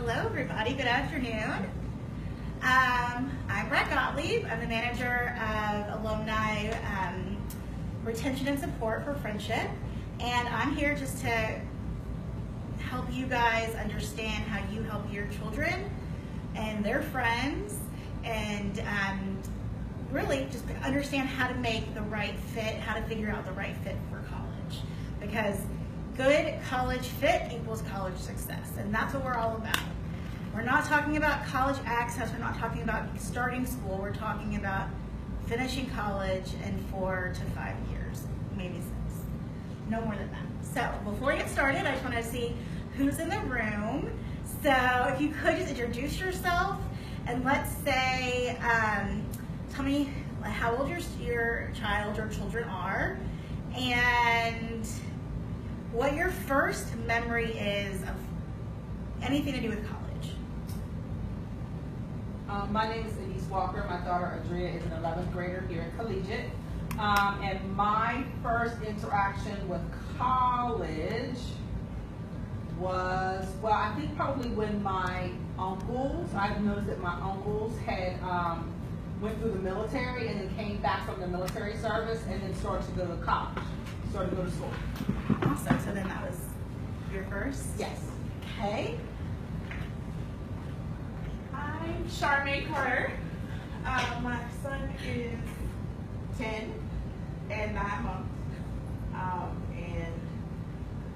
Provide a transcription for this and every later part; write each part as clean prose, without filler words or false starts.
Hello, everybody. Good afternoon. I'm Brad Gotlib. I'm the manager of Alumni Retention and Support for Friendship, and I'm here just to help you guys understand how you help your children and their friends, and really just understand how to make the right fit, how to figure out the right fit for college. Because good college fit equals college success, and that's what we're all about. We're not talking about college access, we're not talking about starting school, we're talking about finishing college in 4 to 5 years, maybe 6, no more than that. So before we get started, I just want to see who's in the room. So if you could just introduce yourself, and let's say, tell me how old your child or children are, and what your first memory is of anything to do with college. My name is Elise Walker. My daughter Adria is an 11th grader here at Collegiate. And my first interaction with college was, well, I think probably when my uncles, I've noticed that my uncles had went through the military and then came back from the military service and then started to go to college, started to go to school. Awesome. So then that was your first? Yes. Okay. I'm Charmaine Carter. My son is 10 and 9 months. And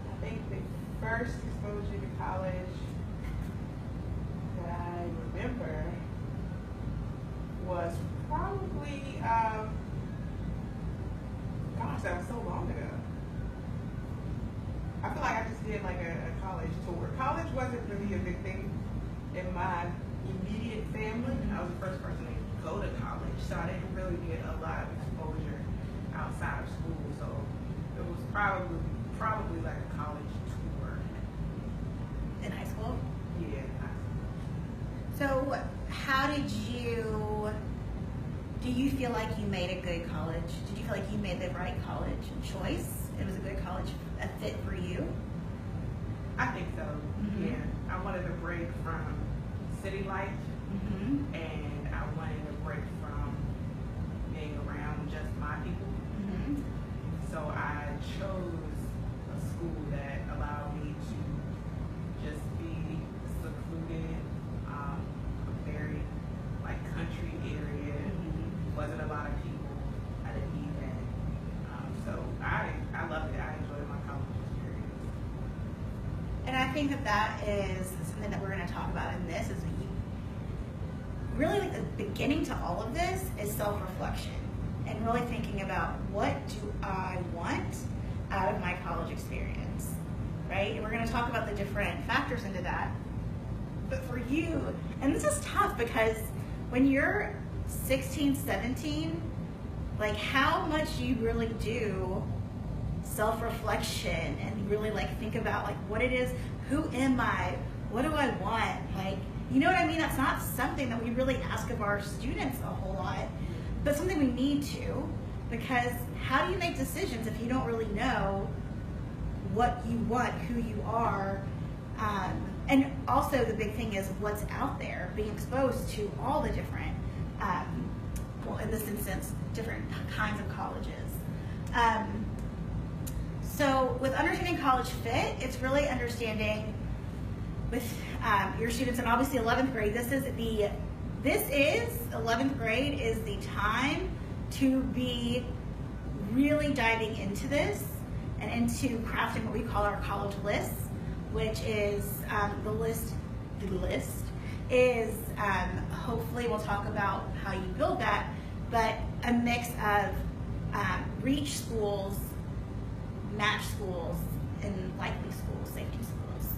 I think the first exposure to college that I remember was probably, gosh, that was so long ago. I feel like I just did like a college tour. College wasn't really a big thing in my immediate family. I was the first person to go to college, so I didn't really get a lot of exposure outside of school. So it was probably like a college tour. In high school? Yeah, in high school. So how do you feel like you made a good college? Did you feel like you made the right college choice? It was a good college fit for you? I think so. Mm-hmm. Yeah, I wanted a break from city life, mm-hmm. and I wanted a break from being around just my people. Mm-hmm. So I chose a school that allowed me to just be secluded, a very like country area. Mm-hmm. Wasn't a lot of people. I didn't need that. So I loved it. I enjoyed my college experience. And I think that is something that we're going to talk about in this, is really like the beginning to all of this is self-reflection, and really thinking about, what do I want out of my college experience, right? And we're going to talk about the different factors into that. But for you, and this is tough because when you're 16, 17, like how much you really do self-reflection and really like think about like what it is, who am I, what do I want, like, you know what I mean? That's not something that we really ask of our students a whole lot, but something we need to, because how do you make decisions if you don't really know what you want, who you are? And also the big thing is what's out there, being exposed to all the different, well, in this instance, different kinds of colleges. So with understanding college fit, it's really understanding with your students, and obviously 11th grade, 11th grade is the time to be really diving into this and into crafting what we call our college lists, which is the list is, hopefully we'll talk about how you build that, but a mix of reach schools, match schools, and likely schools, safety schools.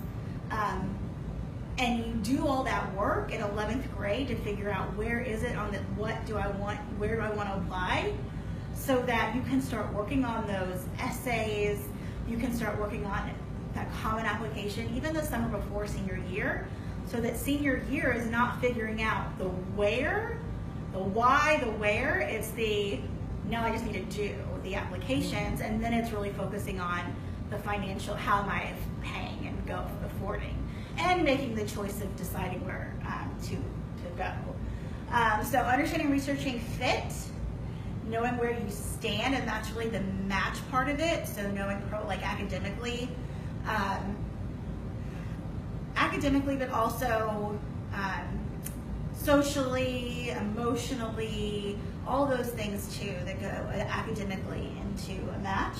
And you do all that work in 11th grade to figure out where is it on the, what do I want, where do I want to apply, so that you can start working on those essays, you can start working on that common application even the summer before senior year, so that senior year is not figuring out the where, the why, the where, it's the, now I just need to do the applications, and then it's really focusing on the financial, how am I paying and affording. and making the choice of deciding where to go. So understanding, researching fit, knowing where you stand, and that's really the match part of it. So knowing academically, but also socially, emotionally, all those things too that go academically into a match,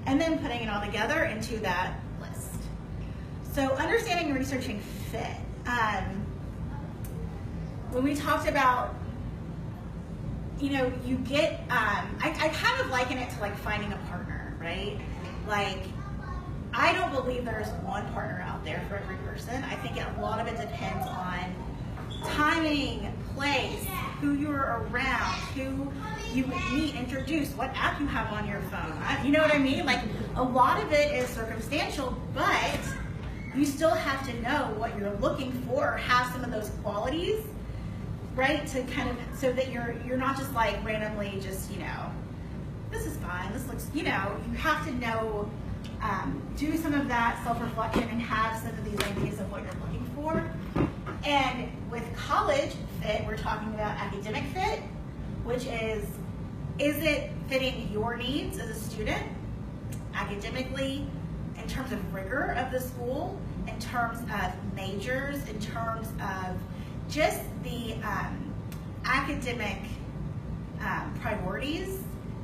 and then putting it all together into that list. So understanding and researching fit. When we talked about, you get, I kind of liken it to like finding a partner, right? Like, I don't believe there's one partner out there for every person. I think a lot of it depends on timing, place, who you're around, who you meet, introduce, what app you have on your phone. You know what I mean? Like, a lot of it is circumstantial, but you still have to know what you're looking for, or have some of those qualities, right? To kind of, so that you're not just like randomly just, this is fine, this looks, you have to know, do some of that self-reflection and have some of these ideas of what you're looking for. And with college fit, we're talking about academic fit, which is it fitting your needs as a student, academically, in terms of rigor of the school, in terms of majors, in terms of just the academic priorities,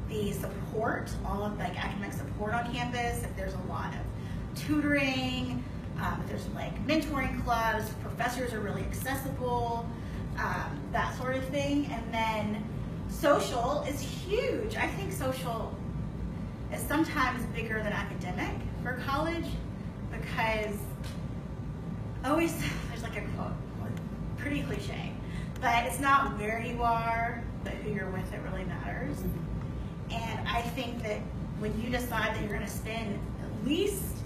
the support, all of like academic support on campus, if there's a lot of tutoring, if there's like mentoring clubs, professors are really accessible, that sort of thing. And then social is huge. I think social is sometimes bigger than academic for college, because always there's like a quote, pretty cliche, but it's not where you are, but who you're with that really matters. And I think that when you decide that you're going to spend at least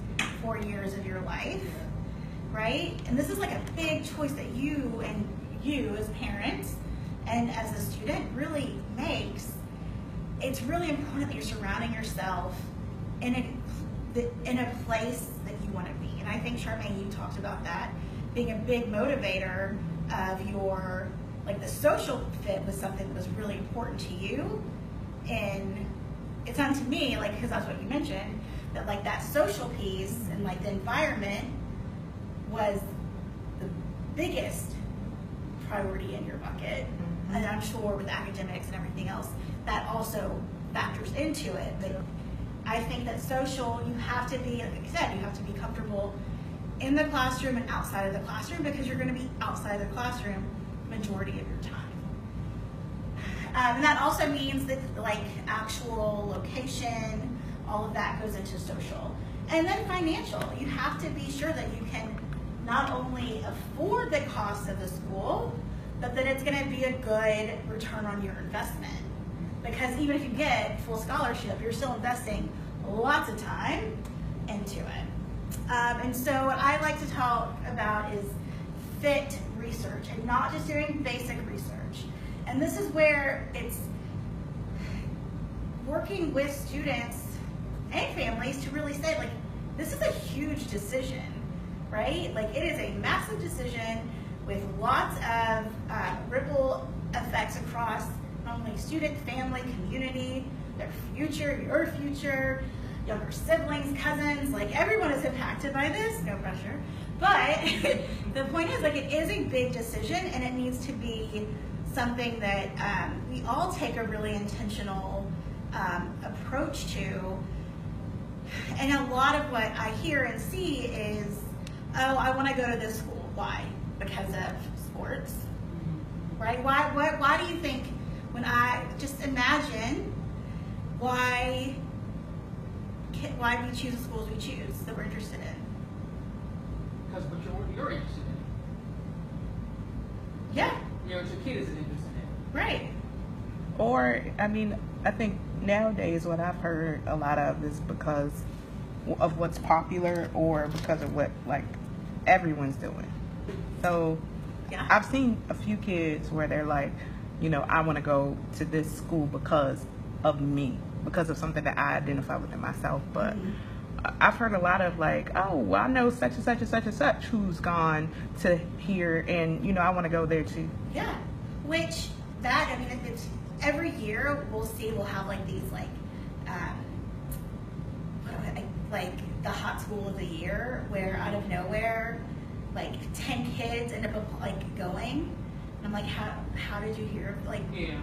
4 years of your life, right? And this is like a big choice that you as parents and as a student really makes. It's really important that you're surrounding yourself in a place that you want to be. And I think, Charmaine, you talked about that being a big motivator of your, like, the social fit was something that was really important to you. And it sounded to me like, because that's what you mentioned, that like that social piece and like the environment was the biggest priority in your bucket. And I'm sure with academics and everything else, that also factors into it. But I think that social, you have to be, like you said, you have to be comfortable in the classroom and outside of the classroom, because you're going to be outside of the classroom majority of your time. And that also means that like actual location, all of that goes into social. And then financial, you have to be sure that you can not only afford the cost of the school, but that it's going to be a good return on your investment. Because even if you get full scholarship, you're still investing lots of time into it. And so what I like to talk about is fit research, and not just doing basic research. And this is where it's working with students and families to really say, like, this is a huge decision, right? Like, it is a massive decision with lots of ripple effects across not only student, family, community, their future, your future, younger siblings, cousins, like everyone is impacted by this, no pressure. But the point is, like, it is a big decision, and it needs to be something that we all take a really intentional approach to. And a lot of what I hear and see is, oh, I want to go to this school. Why? Because of sports, right? Why do you think, when I just imagine why we choose the schools we choose that we're interested in? Because what you're interested in. Yeah. You know, what your kid isn't interested in. Right. Or, I mean, I think nowadays what I've heard a lot of is because of what's popular, or because of what, like, everyone's doing. So Yeah. I've seen a few kids where they're like, I want to go to this school because of me, because of something that I identify with in myself. But I've heard a lot of like, oh, well, I know such and such and such and such who's gone to here, and I want to go there too. Yeah, which that, I mean, it's every year we'll have like these like the hot school of the year, where out of nowhere, like 10 kids end up like going. And I'm like, how did you hear? Like, Yeah.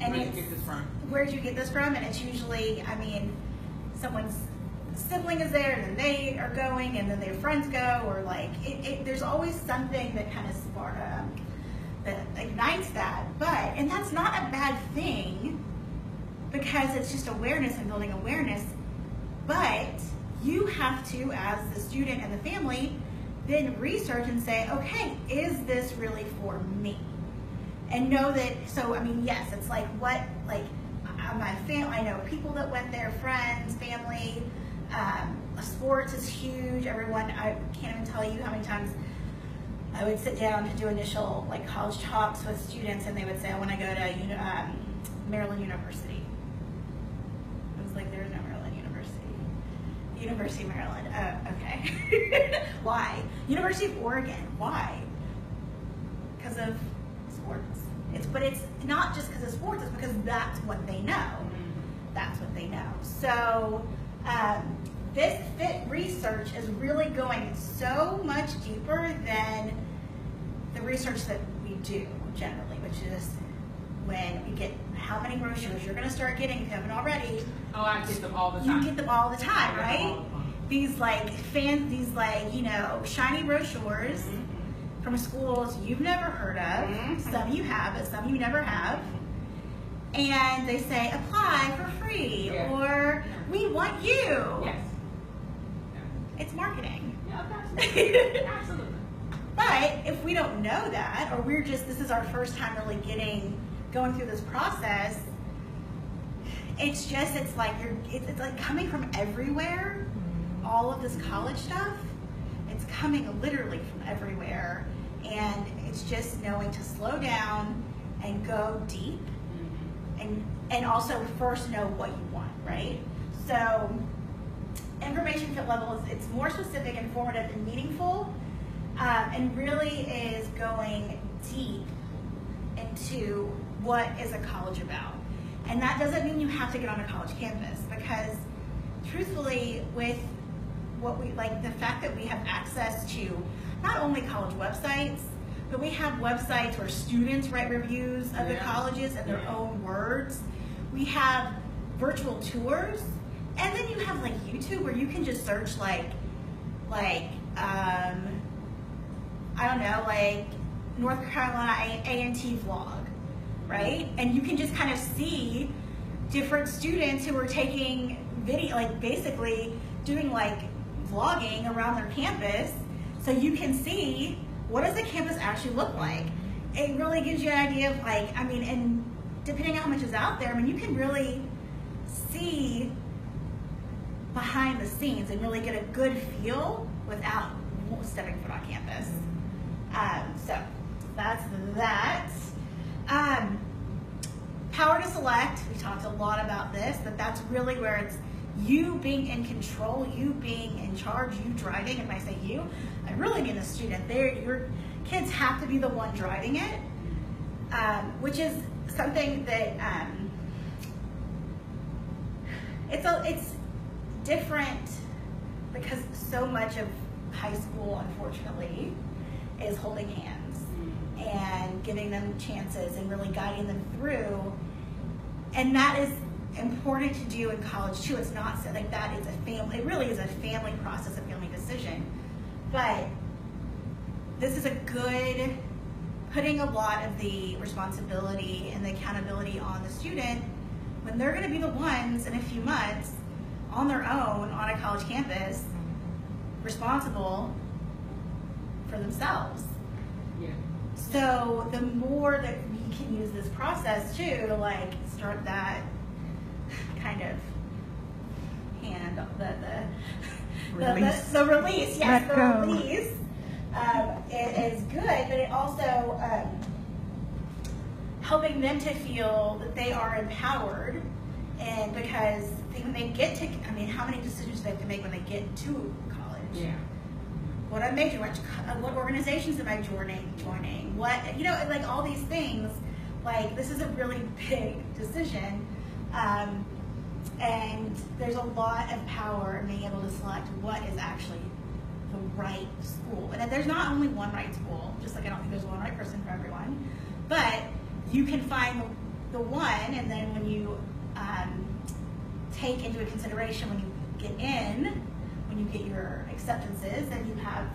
and Where did you get this from? Where did you get this from? And it's usually, I mean, someone's sibling is there, and then they are going, and then their friends go, or like there's always something that kind of that ignites that. And that's not a bad thing, because it's just awareness and building awareness. But you have to, as the student and the family, then research and say, okay, is this really for me? And know that, so I mean, yes, it's like what, like my family, I know people that went there, friends, family, sports is huge. Everyone, I can't even tell you how many times I would sit down to do initial like college talks with students, and they would say, I want to go to Maryland University. I was like, there's no Maryland University. University of Maryland. Okay. Why? University of Oregon. Why? Because of sports. But it's not just because of sports. It's because that's what they know. That's what they know. So this fit research is really going so much deeper than the research that we do generally, which is when we get how many brochures you're going to start getting if you haven't already. Oh, I get them all the time. You get them all the time, right? All the time. These like shiny brochures from schools you've never heard of. Some you have, but some you never have. And they say apply for free, or we want you. Yes. It's marketing. Yeah, absolutely. Absolutely. But if we don't know that, or this is our first time really going through this process, it's like coming from everywhere. All of this college stuff, it's coming literally from everywhere, and it's just knowing to slow down and go deep, and also first know what you want, right? So information fit level it's more specific, informative, and meaningful, and really is going deep into what is a college about. And that doesn't mean you have to get on a college campus, because truthfully, with what we like, the fact that we have access to not only college websites, but we have websites where students write reviews of the colleges in their own words. We have virtual tours, and then you have like YouTube, where you can just search like I don't know, like North Carolina A&T vlog, right? And you can just kind of see different students who are taking video, like basically doing like vlogging around their campus, so you can see what does the campus actually look like. It really gives you an idea of like, I mean, and depending on how much is out there, I mean, you can really see behind the scenes and really get a good feel without stepping foot on campus. So that's that. Power to select, we talked a lot about this, but that's really where it's you being in control, you being in charge, you driving. And when I say you, I really mean the student. Your kids have to be the one driving it, which is something that it's different, because so much of high school, unfortunately, is holding hands and giving them chances and really guiding them through. And that is important to do in college too. It's not so like that is a family, it really is a family process, a family decision. But this is a good, putting a lot of the responsibility and the accountability on the student when they're gonna be the ones in a few months on their own on a college campus, responsible for themselves. Yeah. So the more that we can use this process too to like start that kind of hand, the release, yes, the release, it is good, but it also helping them to feel that they are empowered And because when they get to, I mean, how many decisions do they have to make when they get to college? Yeah. What I'm majoring, what organizations am I joining? What, you know, like all these things, like this is a really big decision. And there's a lot of power in being able to select what is actually the right school. And there's not only one right school, just like I don't think there's one right person for everyone, but you can find the one, and then when you take into consideration when you get in, when you get your acceptances, then you have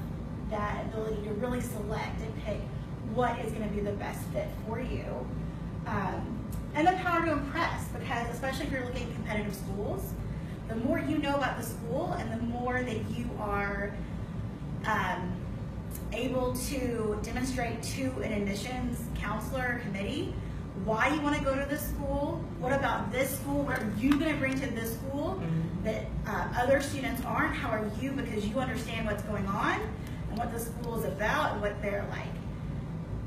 that ability to really select and pick what is going to be the best fit for you. And the power to impress, because especially if you're looking at competitive schools, the more you know about the school and the more that you are able to demonstrate to an admissions counselor or committee why you want to go to this school, what about this school, what are you going to bring to this school that other students aren't, how are you, because you understand what's going on and what the school is about and what their like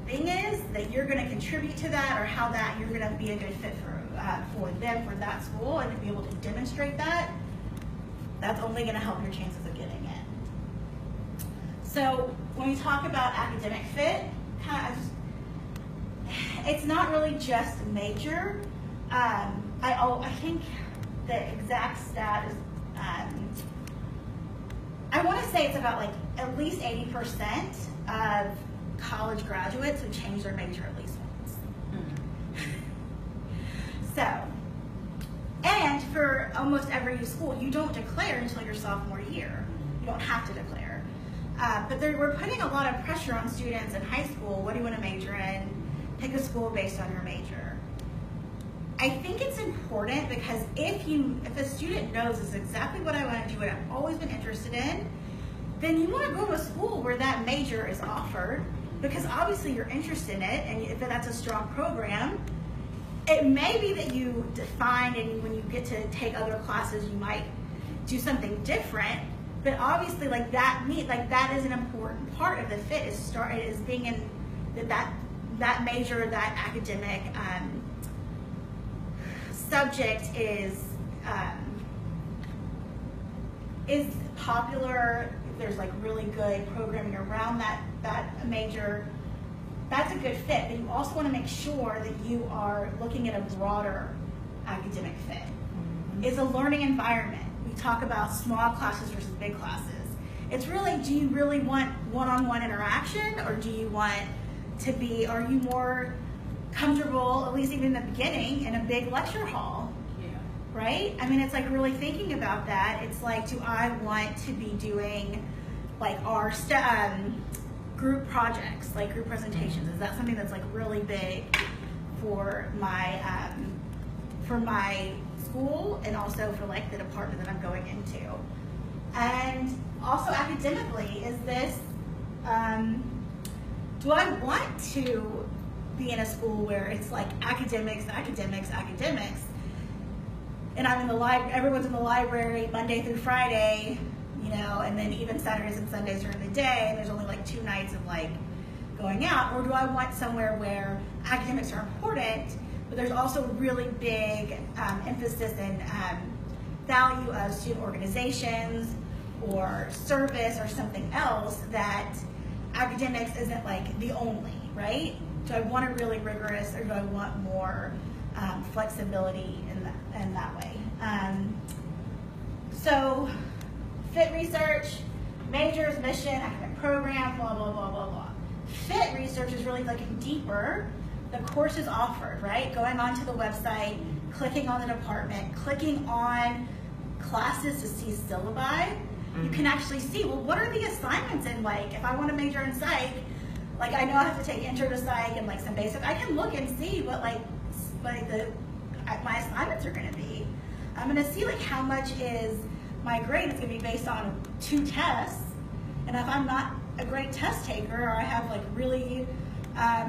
thing is, that you're going to contribute to that, or how that you're going to be a good fit for them, for that school, and to be able to demonstrate that, that's only going to help your chances of getting in. So when we talk about academic fit, it's not really just a major. I think the exact stat is, I want to say it's about like at least 80% of college graduates who change their major at least once. So, and for almost every school, you don't declare until your sophomore year. You don't have to declare. But we're putting a lot of pressure on students in high school. What do you want to major in? Pick a school based on your major. I think it's important because if a student knows this is exactly what I want to do, what I've always been interested in, then you want to go to a school where that major is offered, because obviously you're interested in it, and if that's a strong program, it may be that you define, and when you get to take other classes, you might do something different. But obviously, like that is an important part of the fit. Is being in that major, that academic subject is popular. If there's like really good programming around that major, that's a good fit. But you also want to make sure that you are looking at a broader academic fit. Is a learning environment. We talk about small classes versus big classes. It's really, do you really want one-on-one interaction, or do you want to be, are you more comfortable, at least even in the beginning, in a big lecture hall? Yeah. Right? I mean, it's like really thinking about that. It's like, do I want to be doing like our group projects, like group presentations? Is that something that's like really big for my school, and also for like the department that I'm going into? And also academically, is this, do I want to be in a school where it's like academics, and I'm in the library, everyone's in the library Monday through Friday, you know, and then even Saturdays and Sundays during the day, and there's only like 2 nights of like going out? Or do I want somewhere where academics are important, but there's also really big emphasis and value of student organizations or service or something else, that academics isn't like the only, right? Do I want a really rigorous, or do I want more flexibility in that way? So fit research, majors, mission, academic program, blah, blah, blah, blah, blah. Fit research is really looking deeper. The courses offered, right? Going onto the website, clicking on the department, clicking on classes to see syllabi. You can actually see, well, what are the assignments in, like, if I want to major in psych, like I know I have to take intro to psych and like some basic, I can look and see what like my assignments are going to be. I'm going to see like how much is my grade is going to be based on 2 tests. And if I'm not a great test taker, or I have like really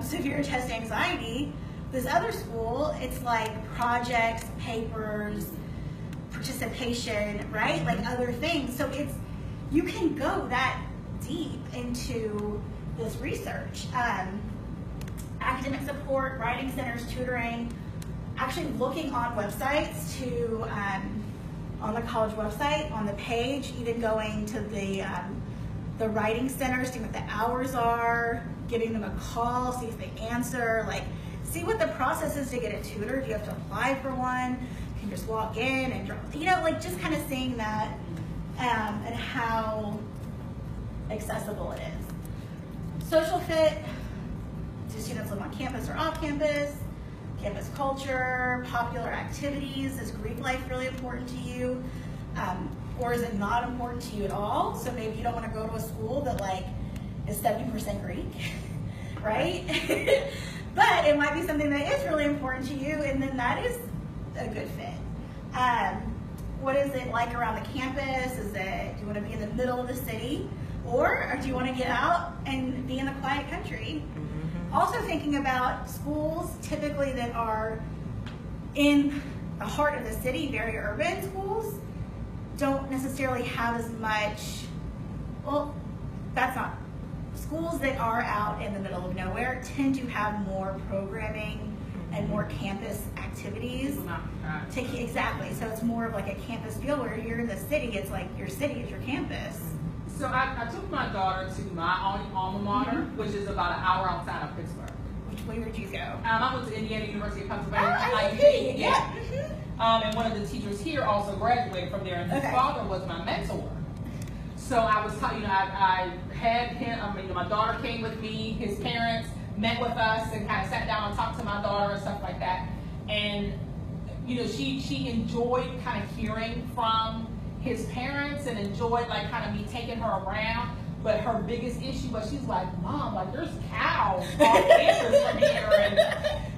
severe test anxiety, this other school, it's like projects, papers, participation, right? Like other things. So you can go that deep into this research. Academic support, writing centers, tutoring, actually looking on websites to, on the college website, on the page, even going to the writing center, seeing what the hours are, giving them a call, see if they answer, like see what the process is to get a tutor. Do you have to apply for one? You can just walk in and, like just kind of seeing that and how accessible it is. Social fit, do students live on campus or off campus? Campus culture, popular activities, is Greek life really important to you? Or is it not important to you at all? So maybe you don't want to go to a school that like is 70% Greek, right? But it might be something that is really important to you, and then that is a good fit. What is it like around the campus? Do you want to be in the middle of the city? Or do you want to get out and be in the quiet country? Also thinking about schools typically that are in the heart of the city, very urban schools, don't necessarily have as much, well, that's not, schools that are out in the middle of nowhere tend to have more programming and more campus activities. Exactly, so it's more of like a campus feel, where you're in the city, it's like your city is your campus. So I took my daughter to my alma mater, which is about an hour outside of Pittsburgh. Which way would you go? I went to Indiana University of Pennsylvania. IUP, yeah. And one of the teachers here also graduated from there, and his father was my mentor. So I was, I had him, my daughter came with me, his parents met with us and kind of sat down and talked to my daughter and stuff like that. And, she enjoyed kind of hearing from his parents and enjoyed like kind of me taking her around. But her biggest issue was, she's like, Mom, like there's cows on campus from here.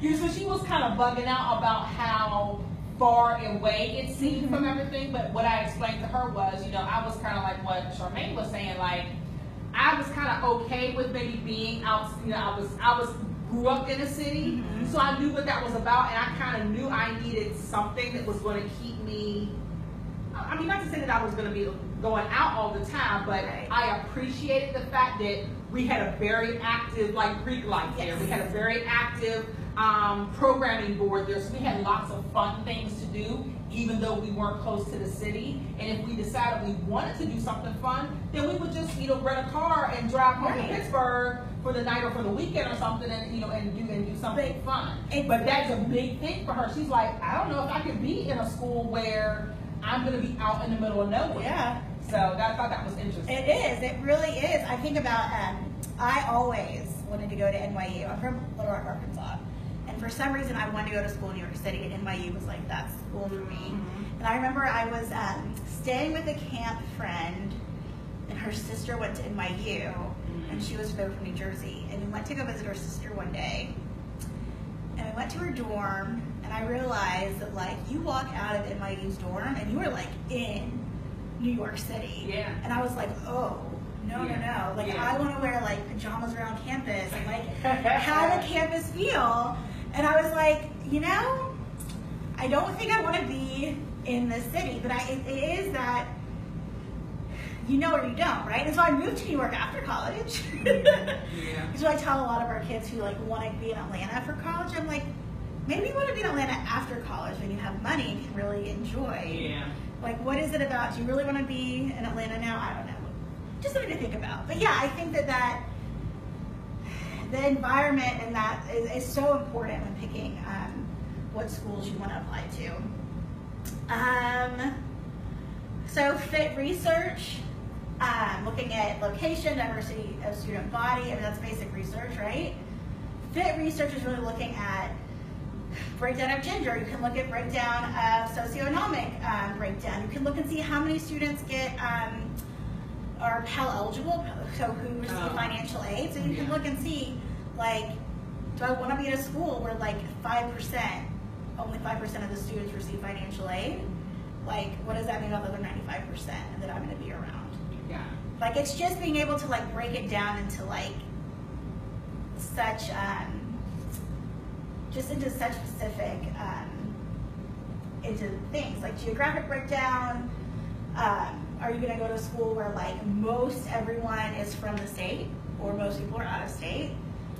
And so she was kind of bugging out about how far away it seemed from everything. But what I explained to her was, I was kind of like what Charmaine was saying, like I was kind of okay with maybe being out, I grew up in a city, so I knew what that was about, and I kind of knew I needed something that was going to keep me, I mean, not to say that I was going to be going out all the time, but I appreciated the fact that we had a very active, like Greek life there. We had a very active programming board there, so we had lots of fun things to do, even though we weren't close to the city. And if we decided we wanted to do something fun, then we would just, rent a car and drive home to Pittsburgh for the night or for the weekend or something, and and do something fun. But that's a big thing for her. She's like, I don't know if I could be in a school where I'm going to be out in the middle of nowhere. Yeah. So I thought that was interesting. It is. It really is. I think about, I always wanted to go to NYU. I'm from Little Rock, Arkansas. And for some reason, I wanted to go to school in New York City, and NYU was like that school for me. And I remember I was staying with a camp friend, and her sister went to NYU, and she was there from New Jersey. And we went to go visit her sister one day. And we went to her dorm, and I realized that, like, you walk out of NYU's dorm, and you are, like, in New York City. Yeah. And I was like, oh, no. Like, I want to wear, like, pajamas around campus and, like, have a campus feel. And I was like, I don't think I want to be in this city, but it is that you know or you don't, right? And so I moved to New York after college. So I tell a lot of our kids who like want to be in Atlanta for college, I'm like, maybe you want to be in Atlanta after college when you have money and can really enjoy. Yeah. Like, what is it about? Do you really want to be in Atlanta now? I don't know. Just something to think about. But yeah, I think that the environment and that is so important when picking what schools you want to apply to. So fit research, looking at location, diversity of student body, I mean that's basic research, right? Fit research is really looking at breakdown of gender. You can look at breakdown of socioeconomic breakdown. You can look and see how many students are Pell eligible, so who receive financial aid. So you can look and see, like, do I want to be at a school where like 5%, only 5% of the students receive financial aid? Like, what does that mean about the other 95% that I'm going to be around? Yeah. Like, it's just being able to like break it down into like such, just into such specific, into things like geographic breakdown. Are you going to go to a school where like most everyone is from the state, or most people are out of state?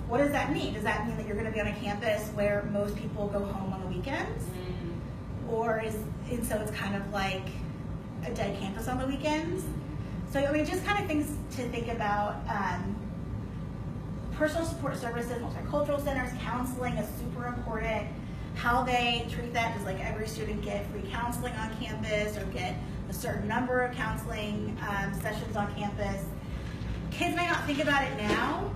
what does that mean? Does that mean that you're going to be on a campus where most people go home on the weekends? Or so it's kind of like a dead campus on the weekends? So, I mean, just kind of things to think about. Personal support services, multicultural centers, counseling is super important. How they treat that, does like every student get free counseling on campus or get a certain number of counseling sessions on campus? Kids may not think about it now,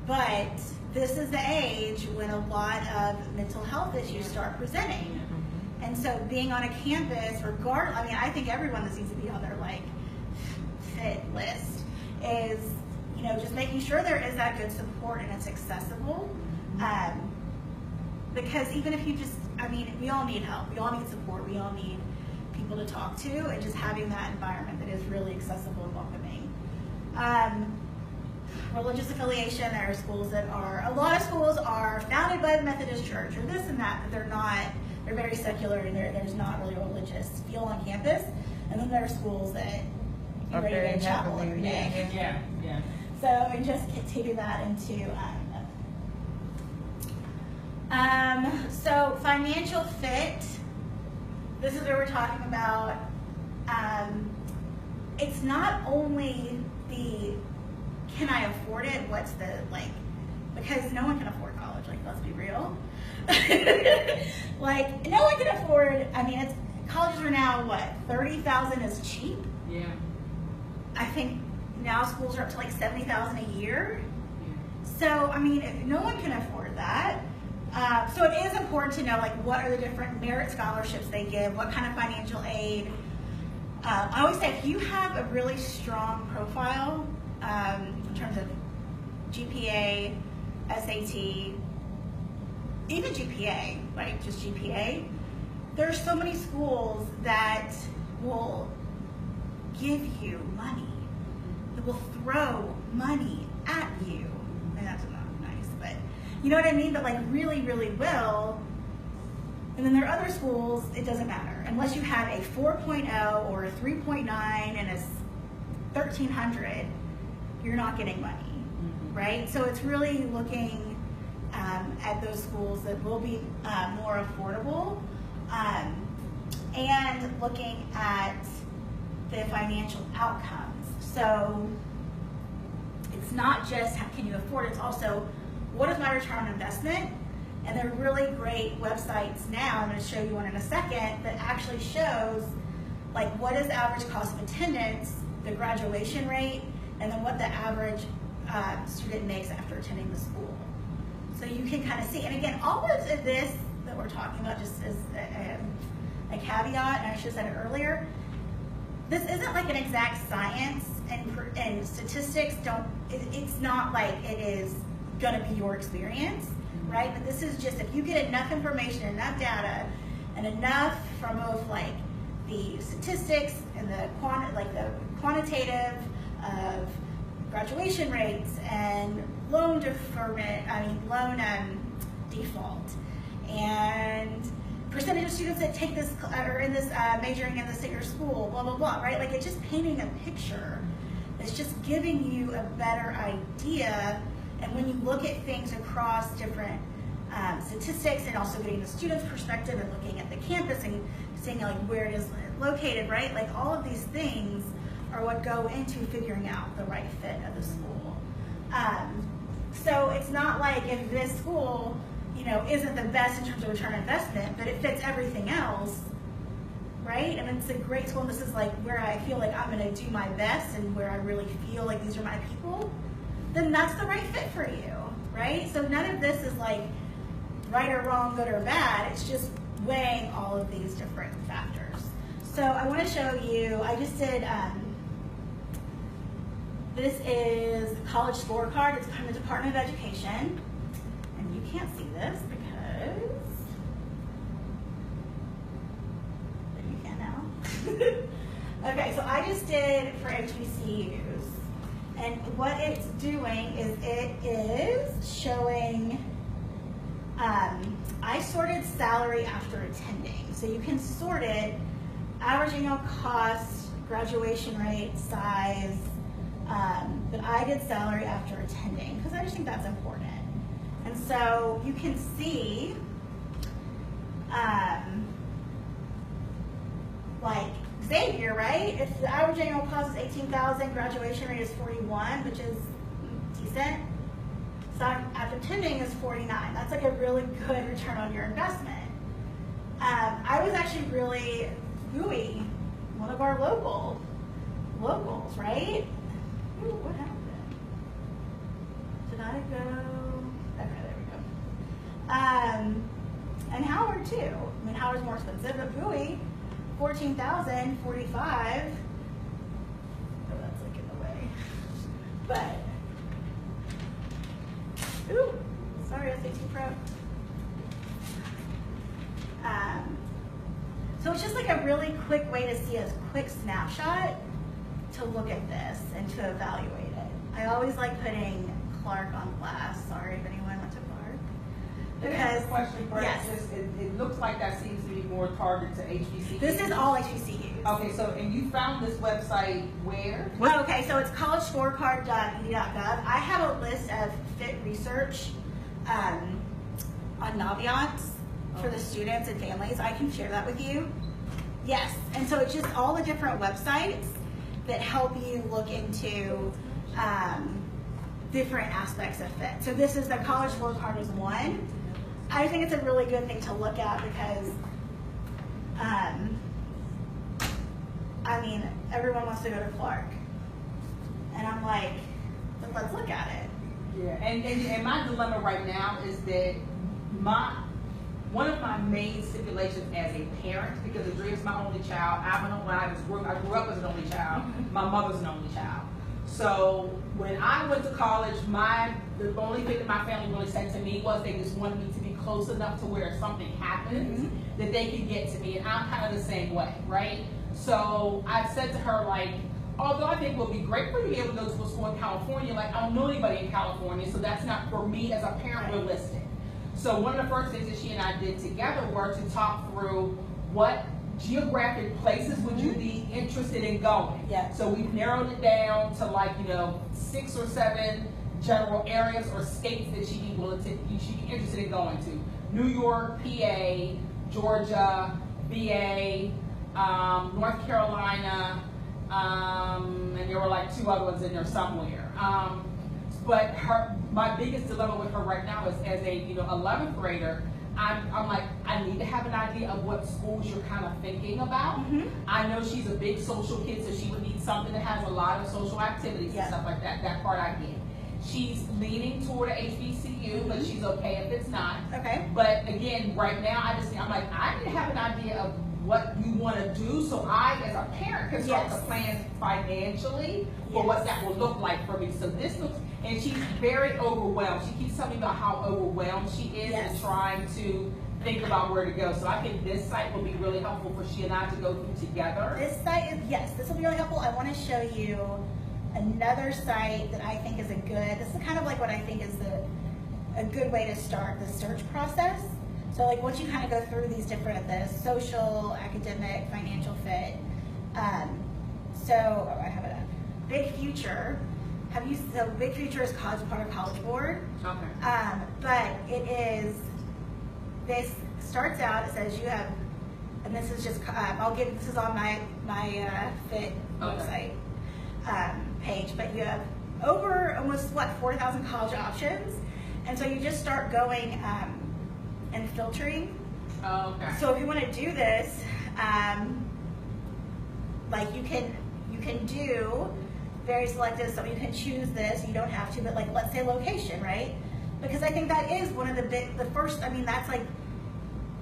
but this is the age when a lot of mental health issues start presenting. And so being on a campus, I mean, I think everyone that needs to be on their like fit list is, you know, just making sure there is that good support and it's accessible. Because even if you just, I mean, we all need help. We all need support. We all need people to talk to, and just having that environment that is really accessible and welcoming. Religious affiliation, there are schools that are, a lot of schools are founded by the Methodist Church or this and that, but they're not, they're very secular and there's not really a religious feel on campus. And then there are schools that you're ready to go to chapel every day. Yeah. So, and just taking that into, so financial fit, this is where we're talking about, it's not only the, can I afford it, what's the, like, because no one can afford college, like, let's be real. Like, no one can afford, I mean, colleges are now, what, $30,000 is cheap? Yeah. I think now schools are up to like $70,000 a year. So, I mean, no one can afford that. So it is important to know, like, what are the different merit scholarships they give, what kind of financial aid. I always say if you have a really strong profile in terms of GPA, SAT, even GPA, right, just GPA, there's so many schools that will give you money, that will throw money at you. And that's not nice, but you know what I mean? But like really, really will. And then there are other schools, it doesn't matter. Unless you have a 4.0 or a 3.9 and a 1,300, you're not getting money, right? So it's really looking at those schools that will be more affordable and looking at the financial outcomes. So it's not just how can you afford, it's also what is my return on investment? And there are really great websites now, I'm going to show you one in a second, that actually shows like what is average cost of attendance, the graduation rate, and then what the average student makes after attending the school. So you can kind of see, and again, all of this that we're talking about, just as a caveat, and I should have said it earlier, this isn't like an exact science, and statistics it's not like it is gonna be your experience, right? But this is just, if you get enough information, enough data, and enough from both like the statistics and the quantitative of graduation rates and loan deferment, loan default, and percentage of students that take this or in this majoring in this at your school, blah blah blah, right? Like it's just painting a picture. It's just giving you a better idea. And when you look at things across different statistics and also getting the student's perspective and looking at the campus and seeing like where it is located, right? Like all of these things are what go into figuring out the right fit of the school. So it's not like if this school, isn't the best in terms of return on investment, but it fits everything else, right? And it's a great school, and this is like where I feel like I'm gonna do my best and where I really feel like these are my people, then that's the right fit for you, right? So none of this is like right or wrong, good or bad, it's just weighing all of these different factors. So I wanna show you, I just did, this is the college scorecard. It's from the Department of Education. And you can't see this because, but you can now. Okay, so I just did for HBCUs. And what it's doing is it is showing, I sorted salary after attending. So you can sort it, average annual cost, graduation rate, size, but I did salary after attending because I just think that's important. so you can see, like Xavier, right? If the average annual cost is 18,000, graduation rate is 41, which is decent. Stock after attending is 49. That's like a really good return on your investment. I was actually really Bowie, one of our locals, right? Ooh, what happened? Did I go? Okay, there we go. And Howard too. I mean, Howard's more expensive, but Bowie, 14,000, 45. Oh, that's like in the way. But, ooh, sorry, SAT Pro. So it's just like a really quick way to see a quick snapshot to look at this and to evaluate it. I always like putting Clark on blast. Sorry if anyone went to Clark. Because question for yes. it looks like that seems to be more targeted to HBCUs. This is all HBCUs. Okay, so and you found this website where? Well, okay, so it's collegescorecard.ed.gov. I have a list of fit research on Naviance for the students and families. I can share that with you. Yes, and so it's just all the different websites that help you look into different aspects of fit. So this is the College Scorecard is one. I think it's a really good thing to look at because, I mean, everyone wants to go to Clark. And I'm like, let's look at it. Yeah, and my dilemma right now is that one of my main stipulations as a parent, because Adria's my only child, I grew up as an only child, my mother's an only child. So when I went to college, the only thing that my family really said to me was they just wanted me to be close enough to where if something happens, that they could get to me, and I'm kind of the same way, right? So I said to her, like, although I think it would be great for you to be able to go to a school in California, like I don't know anybody in California, so that's not for me as a parent realistic. So one of the first things that she and I did together were to talk through what geographic places would you be interested in going. Yeah. So we've narrowed it down to 6 or 7 general areas or states that she'd be interested in going to. New York, PA, Georgia, VA, North Carolina, and there were 2 other ones in there somewhere. But my biggest dilemma with her right now is as a 11th grader, I'm like, I need to have an idea of what schools you're kind of thinking about. I know she's a big social kid, so she would need something that has a lot of social activities and stuff like that. That part I get. She's leaning toward a HBCU, but she's okay if it's not. Okay. But again, right now, I need to have an idea of what you want to do, so I, as a parent, can start to plan financially for what that will look like for me. So this looks, and she's very overwhelmed. She keeps telling me about how overwhelmed she is and trying to think about where to go. So I think this site will be really helpful for she and I to go through together. This site is, this will be really helpful. I want to show you another site that I think is this is kind of like what I think is a good way to start the search process. So once you kind of go through these different, social, academic, financial fit. I have it up. Big Future. Big Future is part of College Board. Okay. But this starts out, it says you have, and this is just, this is on my fit website page, but you have over almost 4,000 college options. And so you just start going and filtering. Oh, okay. So if you want to do this, you can do very selective, so you can choose this, you don't have to, but let's say location, right? Because I think that is one of the first, that's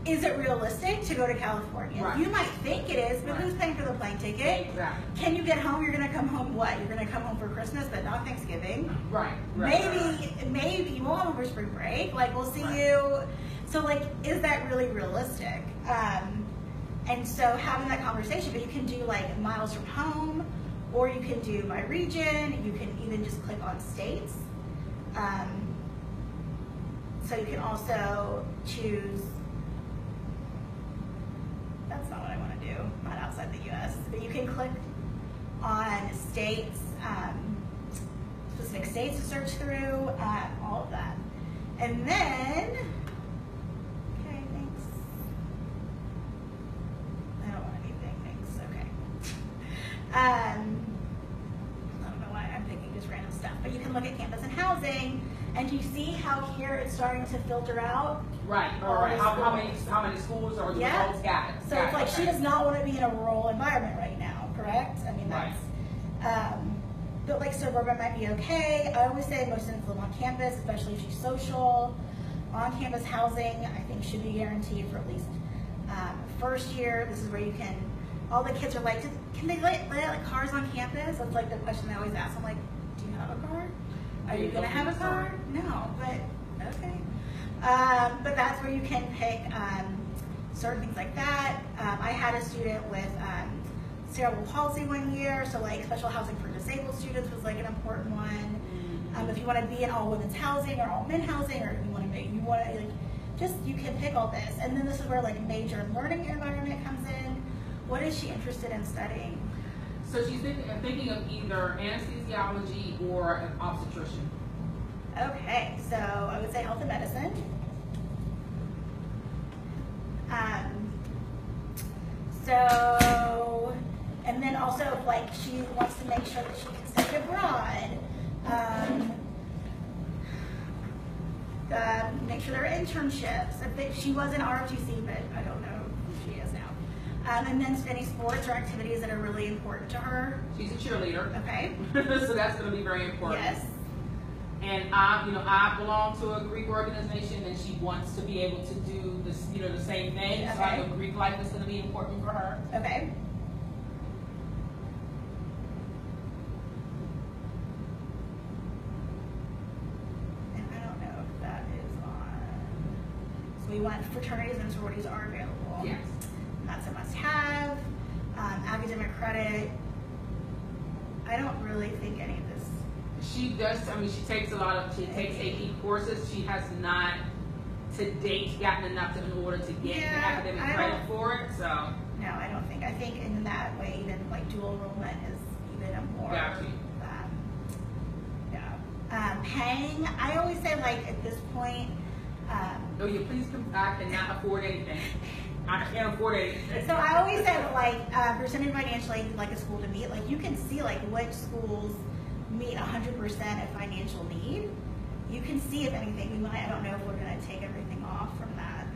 is it realistic to go to California? Right. You might think it is, but who's paying for the plane ticket? Exactly. Can you get home? You're going to come home what? You're going to come home for Christmas, but not Thanksgiving. Right. Maybe you won't have over spring break. We'll see you. So is that really realistic? And so having that conversation, but you can do miles from home, or you can do by region. You can even just click on states. So you can also choose. That's not what I want to do. Not outside the U.S. But you can click on states, specific states to search through, all of that. And then, okay, thanks. I don't want anything, thanks, okay. I don't know why I'm picking just random stuff, but you can look at campus and housing, and you see how here it's starting to filter out. Right, or how many schools or the results got it. So it's like she does not want to be in a rural environment right now, correct? I mean, that's, but like suburban might be okay. I always say most students live on campus, especially if she's social. On-campus housing, I think, should be guaranteed for at least first year. This is where you can, all the kids are like, can they let like cars on campus? That's like the question I always ask. I'm like, do you have a car? Are you gonna have a car? No, but okay. But that's where you can pick certain things like that. I had a student with cerebral palsy one year, so like special housing for disabled students was like an important one. If you want to be in all women's housing or all men housing, or you can pick all this. And then this is where like major learning environment comes in. What is she interested in studying? So she's thinking of either anesthesiology or an obstetrician. Okay, so I would say health and medicine. So, and then also if like she wants to make sure that she can study abroad, make sure there are internships. I think she was in ROTC, but I don't know who she is now. And then any sports or activities that are really important to her. She's a cheerleader. Okay. So that's going to be very important. Yes. And I belong to a Greek organization, and she wants to be able to do this, the same thing. Okay. So I know Greek life is going to be important for her. Okay. And I don't know if that is on. So we want fraternities and sororities are available. Yes. And that's a must-have. Academic credit. I don't really think any of this. She does. She takes AP courses. She has not to date gotten enough in order to get the academic credit for it. So no, I don't think. I think in that way, even like dual enrollment is even a more. Got you. Paying. I always say like at this point. Oh, you please come. I cannot afford anything. I can't afford anything. So I always say that like percentage financially like a school to meet. Like you can see like which schools meet 100% of financial need. You can see if anything we might. I don't know if we're going to take everything off from that.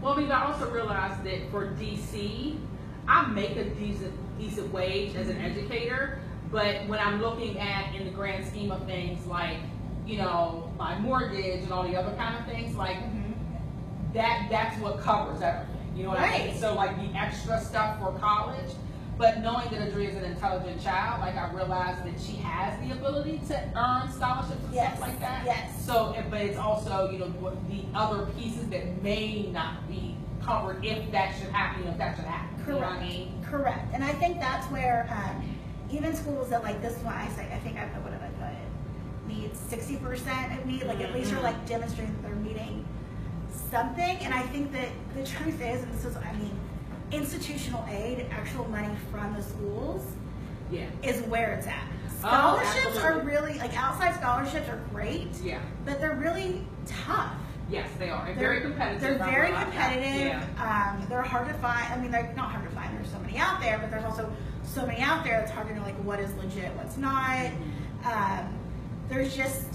Well, I also realized that for DC, I make a decent wage as an educator, but when I'm looking at in the grand scheme of things like my mortgage and all the other kind of things like that's what covers everything. You know what I mean? So like the extra stuff for college. But knowing that Adria is an intelligent child, like I realized that she has the ability to earn scholarships and stuff like that. Yes. So, but it's also, the other pieces that may not be covered if that should happen, if that should happen. Correct. You know what I mean? Correct. And I think that's where even schools that like this one, I think I put what did I put? Needs 60% of need, like at least are like demonstrating that they're meeting something. And I think that the truth is, and this is, institutional aid, actual money from the schools, is where it's at. Scholarships are really, like outside scholarships are great, but they're really tough. Yes, they are. And very competitive. They're very competitive. They're hard to find. They're not hard to find. There's so many out there, but there's also so many out there it's hard to know like what is legit, what's not. There's just,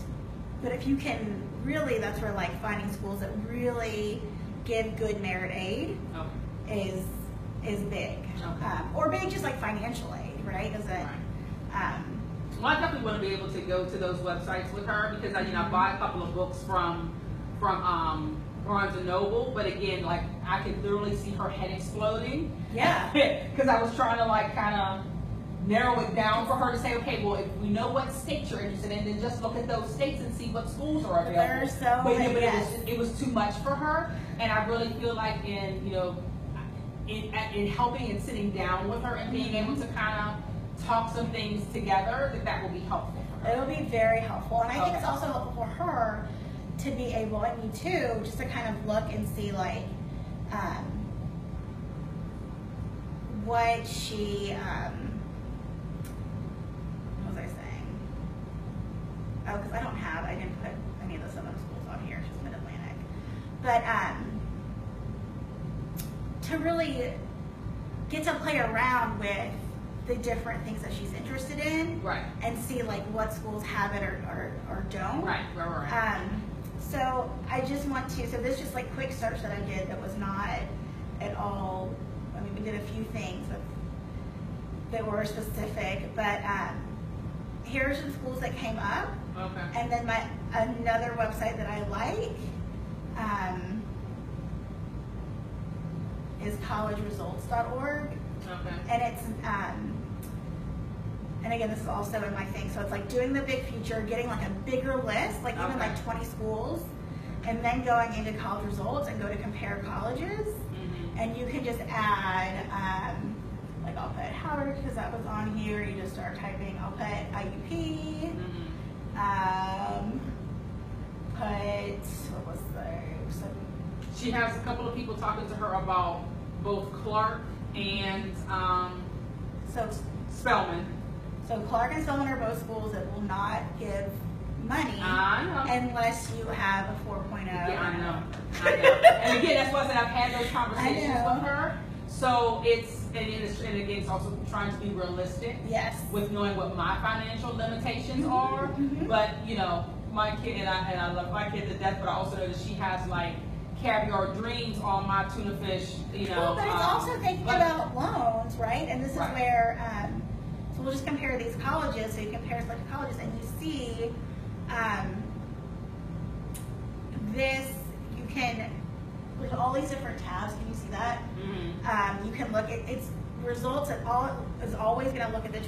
but if you can really, that's where like finding schools that really give good merit aid is big. Or big just like financial aid, right? Well, I definitely want to be able to go to those websites with her because I bought a couple of books from Barnes and Noble, but again, like I could literally see her head exploding. Yeah. Because I was trying to like kind of narrow it down for her to say, okay, well, if we know what states you're interested in, then just look at those states and see what schools are available. There's so many. But it was too much for her, and I really feel like in helping and sitting down with her and being able to kind of talk some things together, that will be helpful for her. It'll be very helpful, and I think it's also helpful for her to be able, and me too, just to kind of look and see like what she. What was I saying? Oh, because I didn't put any of the Southern schools on here. Just a minute. but to really get to play around with the different things that she's interested in, Right. and see like what schools have it or don't. Right. So I just want to, so this is just like quick search that I did that was not at all, I mean, we did a few things that were specific, but here's some schools that came up. Okay. And then another website that I like is collegeresults.org. Okay. And it's, and again, this is also in my thing. So it's like doing the big future, getting like a bigger list, like even like 20 schools, and then going into college results and go to compare colleges. Mm-hmm. And you can just add, like I'll put Howard because that was on here. You just start typing, I'll put IUP, what was there? She has a couple of people talking to her about both Clark and Spelman. So Clark and Spelman are both schools that will not give money unless you have a 4.0. Yeah, I know. And again, that's why I said I've had those conversations with her. So it's again, it's also trying to be realistic. Yes. With knowing what my financial limitations are. Mm-hmm. But you know, my kid and I love my kid to death, but I also know that she has like caviar dreams on my tuna fish, you know. Well, but it's also thinking about loans, right? And this is where, so we'll just compare these colleges. So you compare selected colleges and you see this, you can, with all these different tabs, can you see that? Mm-hmm. You can look at, its results at all, is always going to look at the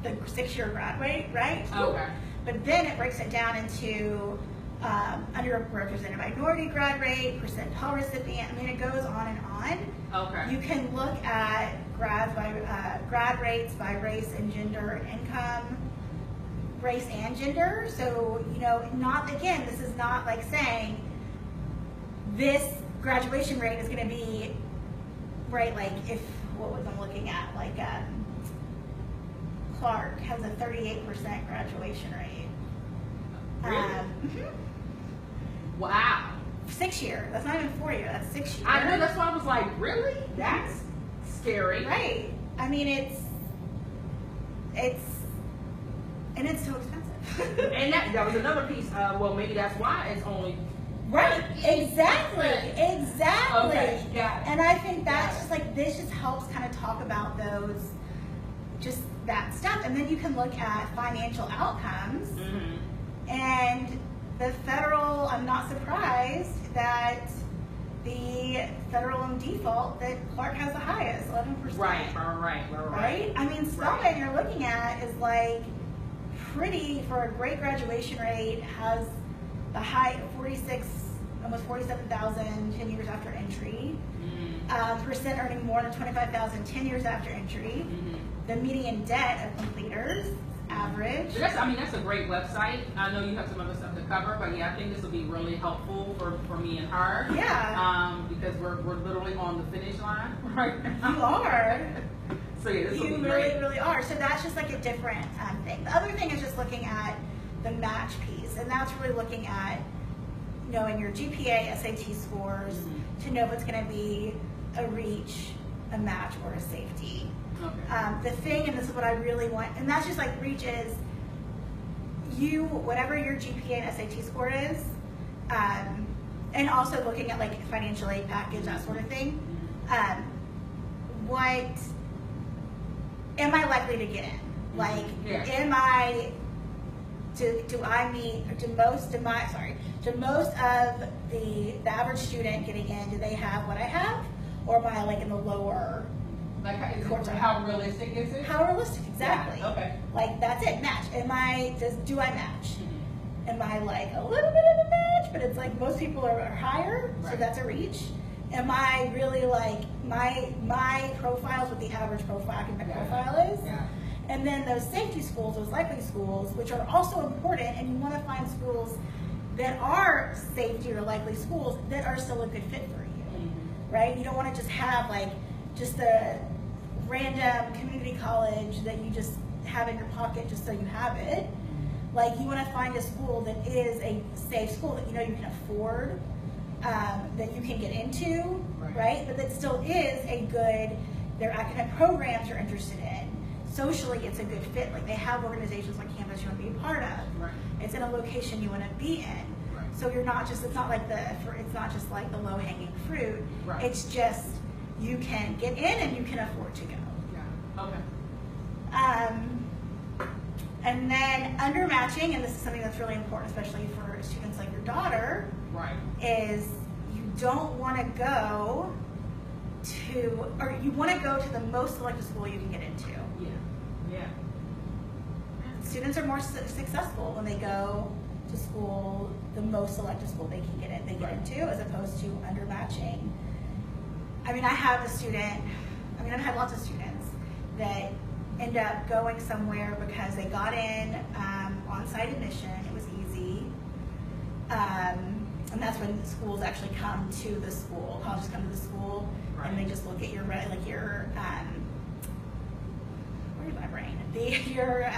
the 6-year grad rate, right? Okay. But then it breaks it down into underrepresented minority grad rate, percent Pell recipient. I mean, it goes on and on. Okay. You can look at grad rates by race and gender and income, race and gender. So, you know, not, again, this is not like saying this graduation rate is going to be, right, like if, what was I'm looking at, like Clark has a 38% graduation rate. Really? Wow. 6-year. That's not even 4-year. That's 6-year. I know. That's why I was like, really? That's scary. Right. I mean, it's so expensive. And that was another piece. Well, maybe that's why it's only. Right. Exactly. Exactly. Okay. Got it. And I think that's just like, this just helps kind of talk about those, just that stuff. And then you can look at financial outcomes. Mm-hmm. And the federal, I'm not surprised that the federal loan default, that Clark has the highest, 11%. Right? I mean, Spelman you're looking at is like pretty, for a great graduation rate, has the high 46, almost 47,000 10 years after entry. Mm-hmm. Percent earning more than 25,000 10 years after entry. Mm-hmm. The median debt of completers, average. That's a great website. I know you have some other stuff to cover, but yeah, I think this will be really helpful for me and her. Yeah. Because we're literally on the finish line right now. You are. So yeah, this will be really, great. really are. So that's just like a different thing. The other thing is just looking at the match piece, and that's really looking at knowing your GPA, SAT scores, mm-hmm. to know if it's going to be a reach, a match, or a safety. Okay. The thing, and this is what I really want, and that's just like reach is you, whatever your GPA and SAT score is, and also looking at like financial aid package, that sort of thing. What am I likely to get in? Like, am I, do I meet, or do most of the average student getting in, do they have what I have? Or am I like in the lower? Like, how realistic is it? How realistic, exactly. Yeah, okay. Like, that's it, match. Do I match? Mm-hmm. Am I like a little bit of a match, but it's like most people are higher, so that's a reach? Am I really like, my profile is what the average academic profile is? Yeah. And then those safety schools, those likely schools, which are also important, and you want to find schools that are safety or likely schools that are still a good fit for you, mm-hmm. right? You don't want to just have like, just a random community college that you just have in your pocket just so you have it. Like, you want to find a school that is a safe school that you know you can afford, that you can get into, right? But that still is a good, their academic programs you're interested in. Socially, it's a good fit. Like, they have organizations like Campus you want to be a part of. Right. It's in a location you want to be in. Right. So you're not just, it's not just like the low-hanging fruit. Right. It's just, you can get in and you can afford to go. Yeah. Okay. And then under matching, and this is something that's really important, especially for students like your daughter, Right. is you don't want to go to, or you want to go to the most selective school you can get into. Yeah. Yeah. Students are more successful when they go to school, the most selective school they can get into, as opposed to under matching. I mean, I've had lots of students that end up going somewhere because they got in on-site admission. It was easy. And that's when schools actually come to the school. Colleges come to the school, and they just look at your, where is my brain? Your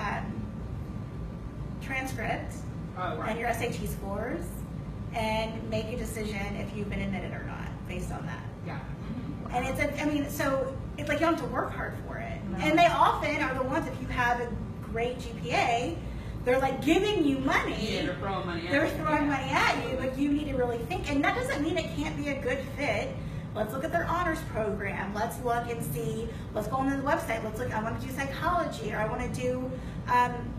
transcript and your SAT scores, and make a decision if you've been admitted or not based on that. Yeah. And so it's like you don't have to work hard for it. No. And they often are the ones, if you have a great GPA, they're like giving you money. Yeah, they're throwing money at you. They're throwing money at you, but you need to really think. And that doesn't mean it can't be a good fit. Let's look at their honors program. Let's look and see, let's go on the website. Let's look, I want to do psychology, or I want to do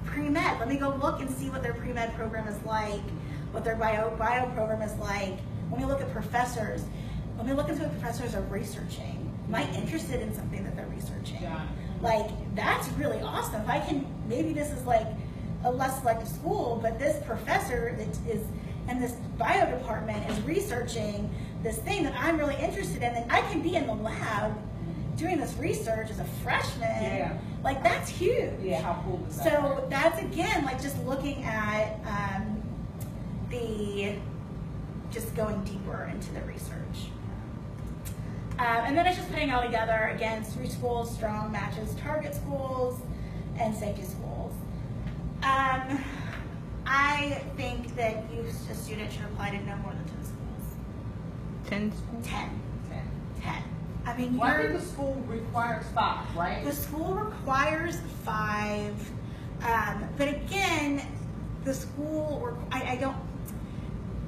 pre-med. Let me go look and see what their pre-med program is like, what their bio program is like. Let me look at professors. Let me look into what professors are researching. Am I interested in something that they're researching? Yeah. Like, that's really awesome. If I can, maybe this is like a less selective school, but this professor that is in this bio department is researching this thing that I'm really interested in, and I can be in the lab doing this research as a freshman. Yeah. Like, that's huge. Yeah, how cool is that? So that's, again, like just looking at just going deeper into the research. And then it's just putting it all together, again, 3 schools, strong matches, target schools, and safety schools. I think that a student should apply to no more than 10 schools. 10 schools? 10. I mean, I think the school requires 5, right? The school requires 5, but again, the school,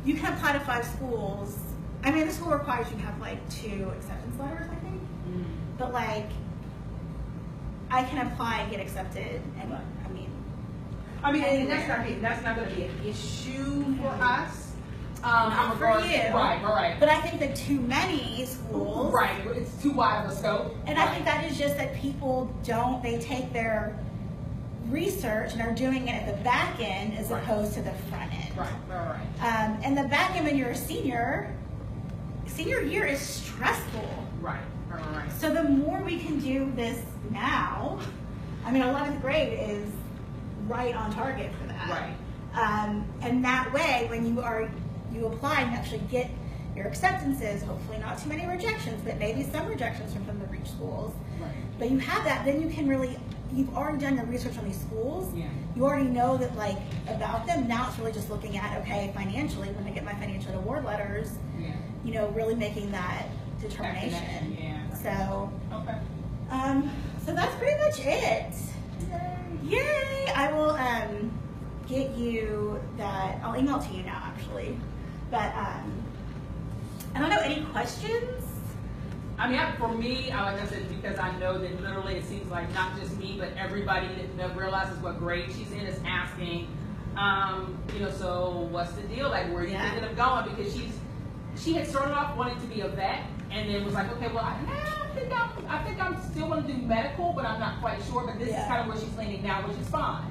you can apply to 5 schools. I mean, the school requires you to have like 2 acceptance letters, I think. But like, I can apply and get accepted, and and that's not going to be an issue for us. Not for you. Right. But I think that too many schools. Right, it's too wide of a scope. And I think that is just that people they take their research and are doing it at the back end as opposed to the front end. Right. And the back end, when you're a senior year is stressful. Right. So the more we can do this now, I mean, 11th grade is right on target for that. Right. And that way, when you apply and actually get your acceptances, hopefully not too many rejections, but maybe some rejections from the reach schools. Right. But you have that, then you can really, you've already done your research on these schools. Yeah. You already know that about them. Now it's really just looking at, okay, financially, when I get my financial award letters, really making that determination. Yeah. So, okay. So that's pretty much it. Yay! I will get you that. I'll email it to you now, actually. But I don't know. Any questions? I mean, for me, like I said, because I know that literally it seems like not just me, but everybody that realizes what grade she's in is asking, so what's the deal? Like, where are you thinking of going? Because she had started off wanting to be a vet, and then was like, okay, well, I think I'm still going to do medical, but I'm not quite sure. But this is kind of where she's leaning now, which is fine.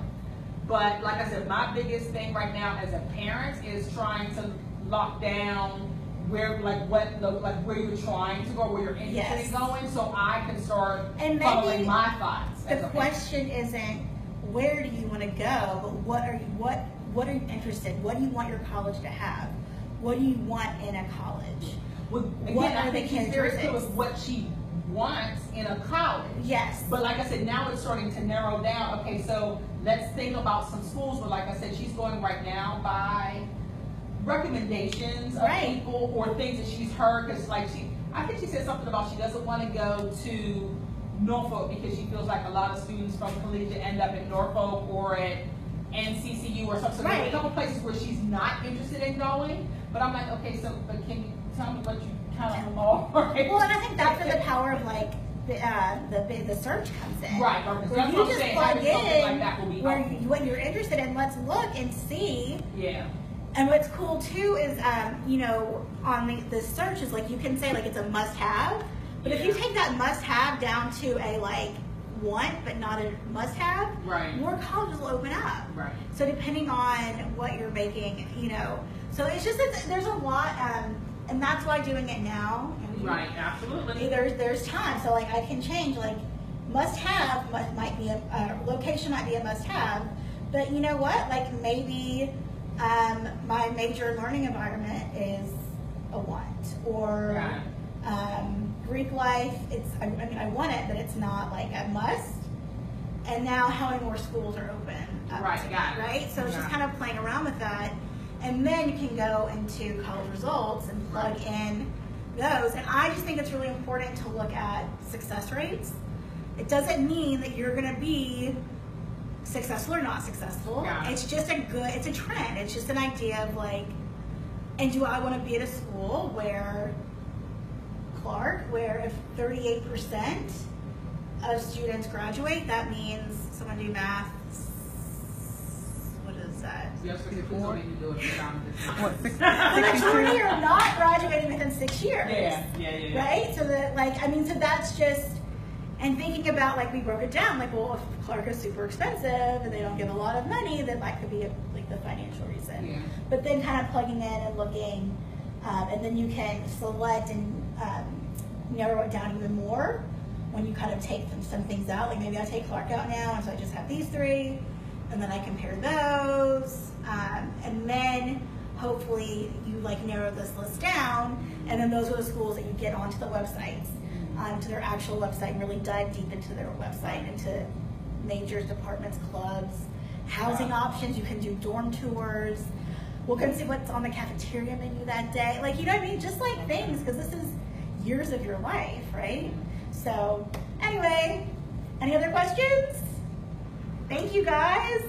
But like I said, my biggest thing right now as a parent is trying to lock down where you're trying to go, where you're interested in going, so I can start following my thoughts. The question isn't where do you want to go, but what are you interested? What do you want your college to have? What do you want in a college? Well, again, I think she's very clear with what she wants in a college. Yes. But like I said, now it's starting to narrow down. Okay, so let's think about some schools where, like I said, she's going right now by recommendations of Right. people or things that she's heard. Because like I think she said something about she doesn't want to go to Norfolk because she feels like a lot of students from collegiate end up at Norfolk or at NCCU or something. So there's a couple places where she's not interested in going. But I'm like, okay, so but can you tell me what you kind of are? Well, and I think that's where the power of like the search comes in. Right. Where you just plug in like that will be where helpful. what you're interested in. Let's look and see. Yeah. And what's cool too is, you know, on the search is like you can say like it's a must-have, but if you take that must-have down to a like want but not a must-have, right, more colleges will open up. Right. So depending on what you're making, you know, so it's just that there's a lot, and that's why doing it now. Right. Absolutely. There's time, so like I can change like must-have might be a location might be a must-have, but you know what? Like maybe. My major learning environment is a want, or Greek life. I mean, I want it, but it's not like a must. And now, how many more schools are open? Right. So it's just kind of playing around with that, and then you can go into college results and plug in those. And I just think it's really important to look at success rates. It doesn't mean that you're going to be successful or not successful. It's just it's a trend. It's just an idea of like, and do I want to be at a school where if 38% of students graduate, that means someone do math. What is that? Yes, 64. The majority are not graduating within 6 years. Yeah. Right? So that so that's just. And thinking about, like, we broke it down, like, well, if Clark is super expensive and they don't give a lot of money, then that could be, like, the financial reason. Yeah. But then kind of plugging in and looking, and then you can select and narrow it down even more when you kind of take some things out. Like, maybe I take Clark out now, and so I just have these three, and then I compare those, and then hopefully you, like, narrow this list down, and then those are the schools that you get onto the websites. To their actual website and really dive deep into their website, into majors, departments, clubs, housing options. You can do dorm tours. We'll go and see what's on the cafeteria menu that day. Like, you know what I mean? Just like things, because this is years of your life, right? So anyway, any other questions? Thank you guys.